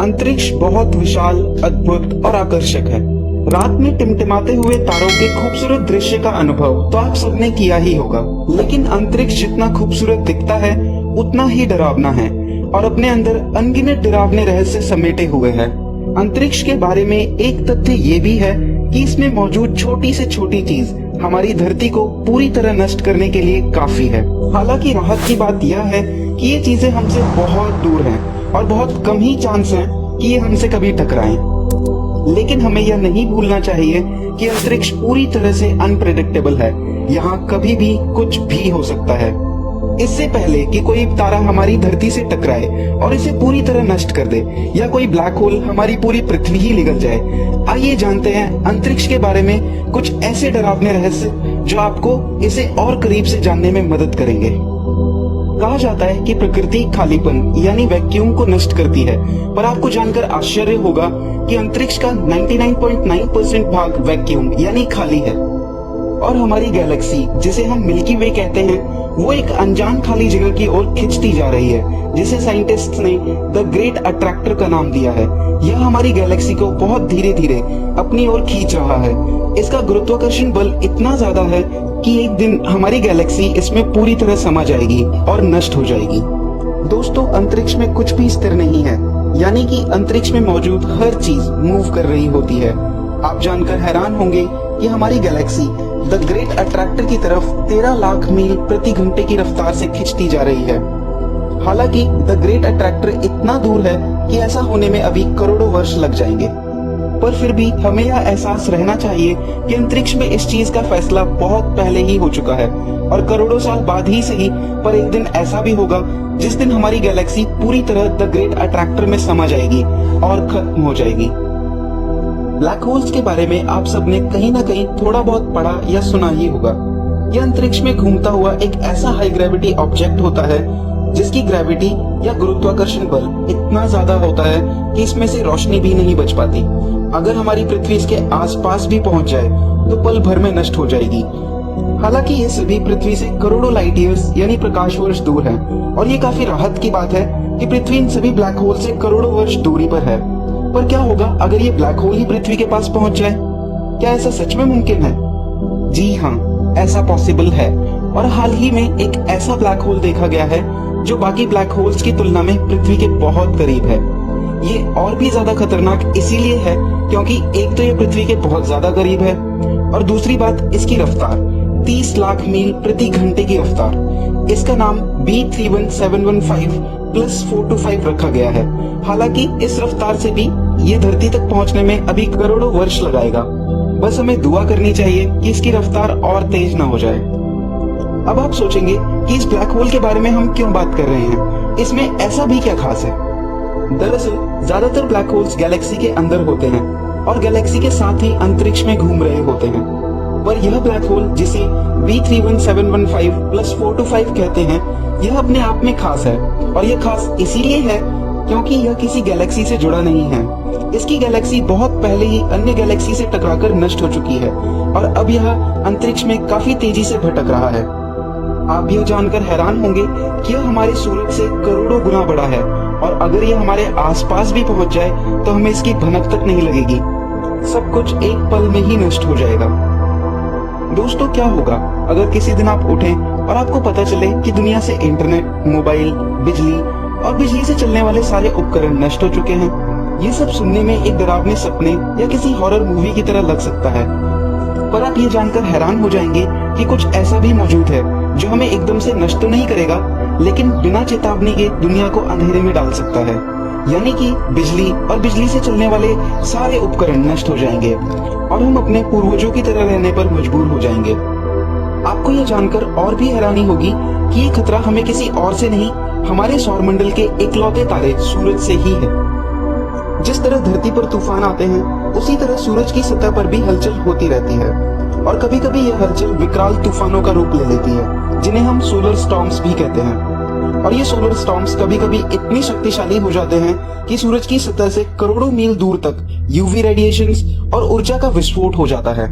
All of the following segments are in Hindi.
अंतरिक्ष बहुत विशाल, अद्भुत और आकर्षक है। रात में टिमटिमाते हुए तारों के खूबसूरत दृश्य का अनुभव तो आप सबने किया ही होगा, लेकिन अंतरिक्ष जितना खूबसूरत दिखता है उतना ही डरावना है और अपने अंदर अनगिनत डरावने रहस्य समेटे हुए है। अंतरिक्ष के बारे में एक तथ्य ये भी है कि इसमें मौजूद छोटी से छोटी चीज हमारी धरती को पूरी तरह नष्ट करने के लिए काफी है। हालांकि राहत की बात यह है कि ये चीजें हमसे बहुत दूर हैं और बहुत कम ही चांस है कि ये हमसे कभी टकराएं। लेकिन हमें यह नहीं भूलना चाहिए कि अंतरिक्ष पूरी तरह से अनप्रेडिक्टेबल है। यहाँ कभी भी कुछ भी हो सकता है। इससे पहले कि कोई तारा हमारी धरती से टकराए और इसे पूरी तरह नष्ट कर दे या कोई ब्लैक होल हमारी पूरी पृथ्वी ही निगल जाए, आइए जानते हैं अंतरिक्ष के बारे में कुछ ऐसे डरावने रहस्य जो आपको इसे और करीब से जानने में मदद करेंगे। कहा जाता है कि प्रकृति खालीपन यानी वैक्यूम को नष्ट करती है, पर आपको जानकर आश्चर्य होगा कि अंतरिक्ष का 99.9% भाग वैक्यूम यानी खाली है। और हमारी गैलेक्सी, जिसे हम मिल्की वे कहते हैं, वो एक अनजान खाली जगह की ओर खिंचती जा रही है, जिसे साइंटिस्ट्स ने द ग्रेट अट्रैक्टर का नाम दिया है। यह हमारी गैलेक्सी को बहुत धीरे धीरे अपनी ओर खींच रहा है। इसका गुरुत्वाकर्षण बल इतना ज्यादा है कि एक दिन हमारी गैलेक्सी इसमें पूरी तरह समा जाएगी और नष्ट हो जाएगी। दोस्तों, अंतरिक्ष में कुछ भी स्थिर नहीं है, यानी कि अंतरिक्ष में मौजूद हर चीज मूव कर रही होती है। आप जानकर हैरान होंगे कि हमारी गैलेक्सी द ग्रेट अट्रैक्टर की तरफ 13 लाख मील प्रति घंटे की रफ्तार से खिंचती जा रही है। हालांकि द ग्रेट अट्रैक्टर इतना दूर है कि ऐसा होने में अभी करोड़ों वर्ष लग जाएंगे, पर फिर भी हमें यह एहसास रहना चाहिए कि अंतरिक्ष में इस चीज का फैसला बहुत पहले ही हो चुका है और करोड़ों साल बाद ही सही, पर एक दिन ऐसा भी होगा जिस दिन हमारी गैलेक्सी पूरी तरह द ग्रेट अट्रैक्टर में समा जाएगी और खत्म हो जाएगी। ब्लैक होल्स के बारे में आप सबने कहीं ना कहीं थोड़ा बहुत पढ़ा या सुना ही होगा। यह अंतरिक्ष में घूमता हुआ एक ऐसा हाई ग्रेविटी ऑब्जेक्ट होता है जिसकी ग्रेविटी या गुरुत्वाकर्षण बल इतना ज्यादा होता है कि इसमें से रोशनी भी नहीं बच पाती। अगर हमारी पृथ्वी इसके आसपास भी पहुंच जाए तो पल भर में नष्ट हो जाएगी। हालांकि ये सभी पृथ्वी से करोड़ों लाइट ईयर्स यानी प्रकाश वर्ष दूर है और ये काफी राहत की बात है कि पृथ्वी इन सभी ब्लैक होल से करोड़ों वर्ष दूरी पर है। पर क्या होगा अगर ये ब्लैक होल ही पृथ्वी के पास पहुंच जाए? क्या ऐसा सच में मुमकिन है? जी हाँ, ऐसा पॉसिबल है। और हाल ही में एक ऐसा ब्लैक होल देखा गया है जो बाकी ब्लैक होल्स की तुलना में पृथ्वी के बहुत करीब है। ये और भी ज्यादा खतरनाक इसीलिए है क्योंकि एक तो ये पृथ्वी के बहुत ज्यादा करीब है और दूसरी बात इसकी रफ्तार 30 लाख मील प्रति घंटे की रफ्तार। इसका नाम B31715 + 425 रखा गया है। हालांकि इस रफ्तार से भी ये धरती तक पहुंचने में अभी करोड़ों वर्ष लगाएगा। बस हमें दुआ करनी चाहिए कि इसकी रफ्तार और तेज ना हो जाए। अब आप सोचेंगे कि इस ब्लैक होल के बारे में हम क्यों बात कर रहे हैं, इसमें ऐसा भी क्या खास है? दरअसल ज्यादातर ब्लैक होल्स गैलेक्सी के अंदर होते हैं और गैलेक्सी के साथ ही अंतरिक्ष में घूम रहे होते हैं। पर यह ब्लैक होल जिसे B31715 + 425 कहते हैं, यह अपने आप में खास है और यह खास इसीलिए है क्योंकि यह किसी गैलेक्सी से जुड़ा नहीं है। इसकी गैलेक्सी बहुत पहले ही अन्य गैलेक्सी से टकराकर नष्ट हो चुकी है और अब यह अंतरिक्ष में काफी तेजी से भटक रहा है। आप यह जानकर हैरान होंगे कि यह हमारे सूरज से करोड़ों गुना बड़ा है और अगर यह हमारे आसपास भी पहुंच जाए तो हमें इसकी भनक तक नहीं लगेगी। सब कुछ एक पल में ही नष्ट हो जाएगा। दोस्तों, क्या होगा अगर किसी दिन आप उठें और आपको पता चले कि दुनिया से इंटरनेट, मोबाइल, बिजली और बिजली से चलने वाले सारे उपकरण नष्ट हो चुके हैं? ये सब सुनने में एक डरावने सपने या किसी हॉरर मूवी की तरह लग सकता है, पर आप ये जानकर हैरान हो जाएंगे कि कुछ ऐसा भी मौजूद है जो हमें एकदम से नष्ट तो नहीं करेगा, लेकिन बिना चेतावनी के दुनिया को अंधेरे में डाल सकता है। यानी कि बिजली और बिजली से चलने वाले सारे उपकरण नष्ट हो जाएंगे और हम अपने पूर्वजों की तरह रहने पर मजबूर हो जाएंगे। आपको यह जानकर और भी हैरानी होगी कि ये खतरा हमें किसी और से नहीं, हमारे सौरमंडल के इकलौते तारे सूरज से ही है। जिस तरह धरती पर तूफान आते हैं, उसी तरह सूरज की सतह पर भी हलचल होती रहती है और कभी कभी यह हलचल विकराल तूफानों का रूप ले लेती है, जिन्हें हम सोलर स्टॉर्म्स भी कहते हैं। और ये सोलर स्टॉर्म्स कभी कभी इतनी शक्तिशाली हो जाते हैं कि सूरज की सतह से करोड़ों मील दूर तक यूवी रेडिएशंस और ऊर्जा का विस्फोट हो जाता है।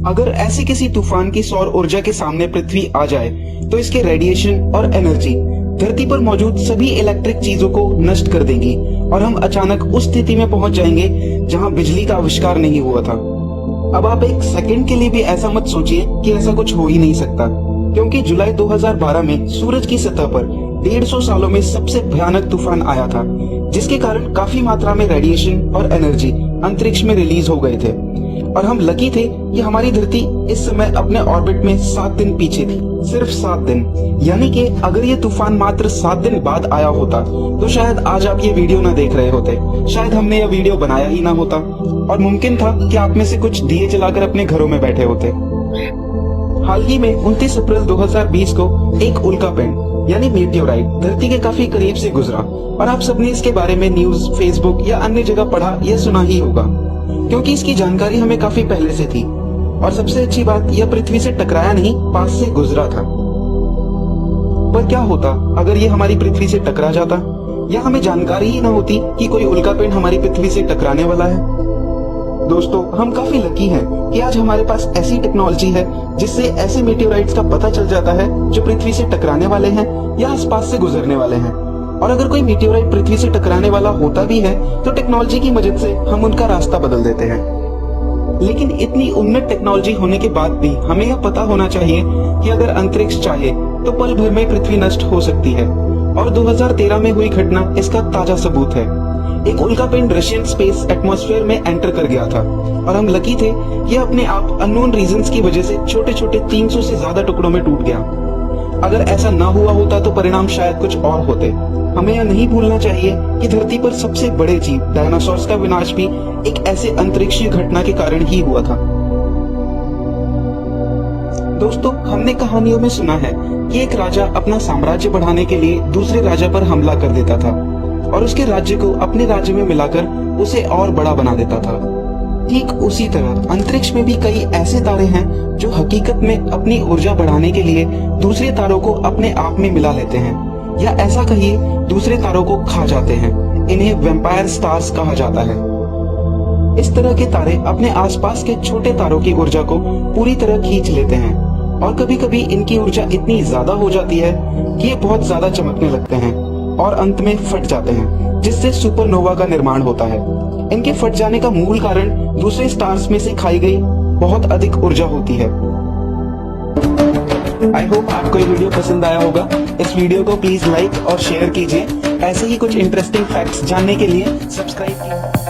अगर ऐसे किसी तूफान की सौर ऊर्जा के सामने पृथ्वी आ जाए तो इसके रेडिएशन और एनर्जी धरती पर मौजूद सभी इलेक्ट्रिक चीजों को नष्ट कर देंगी और हम अचानक उस स्थिति में पहुंच जाएंगे जहां बिजली का आविष्कार नहीं हुआ था। अब आप एक सेकंड के लिए भी ऐसा मत सोचिए कि ऐसा कुछ हो ही नहीं सकता, क्योंकि जुलाई 2012 में सूरज की सतह पर 150 सालों में सबसे भयानक तूफान आया था, जिसके कारण काफी मात्रा में रेडिएशन और एनर्जी अंतरिक्ष में रिलीज हो गए थे। और हम लकी थे कि हमारी धरती इस समय अपने ऑर्बिट में 7 दिन पीछे थी, सिर्फ 7 दिन। यानी कि अगर ये तूफान मात्र 7 दिन बाद आया होता तो शायद आज आप ये वीडियो ना देख रहे होते, शायद हमने ये वीडियो बनाया ही ना होता, और मुमकिन था कि आप में से कुछ दिए जलाकर अपने घरों में बैठे होते। हाल ही में 29 अप्रैल 2020 को एक उल्कापिंड यानी मीटियोराइट धरती के काफी करीब से गुजरा, और आप सबने इसके बारे में न्यूज, फेसबुक या अन्य जगह पढ़ा या सुना ही होगा, क्योंकि इसकी जानकारी हमें काफी पहले से थी। और सबसे अच्छी बात, यह पृथ्वी से टकराया नहीं, पास से गुजरा था। पर क्या होता अगर ये हमारी पृथ्वी से टकरा जाता, या हमें जानकारी ही ना होती कि कोई उल्कापिंड हमारी पृथ्वी से टकराने वाला है। दोस्तों, हम काफी लकी हैं कि आज हमारे पास ऐसी टेक्नोलॉजी है जिससे ऐसे मीटियोराइट्स का पता चल जाता है जो पृथ्वी से टकराने वाले हैं या आसपास से गुजरने वाले हैं। और अगर कोई मीटियोराइट पृथ्वी से टकराने वाला होता भी है तो टेक्नोलॉजी की मदद से हम उनका रास्ता बदल देते हैं। लेकिन इतनी उन्नत टेक्नोलॉजी होने के बाद भी हमें यह पता होना चाहिए कि अगर अंतरिक्ष चाहे तो पल भर में पृथ्वी नष्ट हो सकती है, और 2013 में हुई घटना इसका ताजा सबूत है। एक उल्कापिंड रशियन स्पेस एटमॉस्फेयर में एंटर कर गया था, और हम लकी थे कि अपने आप अननोन रीजंस की वजह से छोटे छोटे 300 से ज्यादा टुकड़ों में टूट गया। अगर ऐसा ना हुआ होता तो परिणाम शायद कुछ और होते। हमें यह नहीं भूलना चाहिए कि धरती पर सबसे बड़े जीव डायनासोर्स का विनाश भी एक ऐसे अंतरिक्षीय घटना के कारण ही हुआ था। दोस्तों, हमने कहानियों में सुना है कि एक राजा अपना साम्राज्य बढ़ाने के लिए दूसरे राजा पर हमला कर देता था और उसके राज्य को अपने राज्य में मिलाकर उसे और बड़ा बना देता था। ठीक उसी तरह अंतरिक्ष में भी कई ऐसे तारे हैं जो हकीकत में अपनी ऊर्जा बढ़ाने के लिए दूसरे तारों को अपने आप में मिला लेते हैं, या ऐसा कहिए दूसरे तारों को खा जाते हैं। इन्हें वैम्पायर स्टार्स कहा जाता है। इस तरह के तारे अपने आसपास के छोटे तारों की ऊर्जा को पूरी तरह खींच लेते हैं, और कभी कभी इनकी ऊर्जा इतनी ज्यादा हो जाती है कि ये बहुत ज्यादा चमकने लगते हैं और अंत में फट जाते हैं, जिससे सुपरनोवा का निर्माण होता है। इनके फट जाने का मूल कारण दूसरे स्टार्स में से खाई गई बहुत अधिक ऊर्जा होती है। आई होप आपको ये वीडियो पसंद आया होगा। इस वीडियो को प्लीज लाइक और शेयर कीजिए। ऐसे ही कुछ इंटरेस्टिंग फैक्ट्स जानने के लिए सब्सक्राइब कीजिए।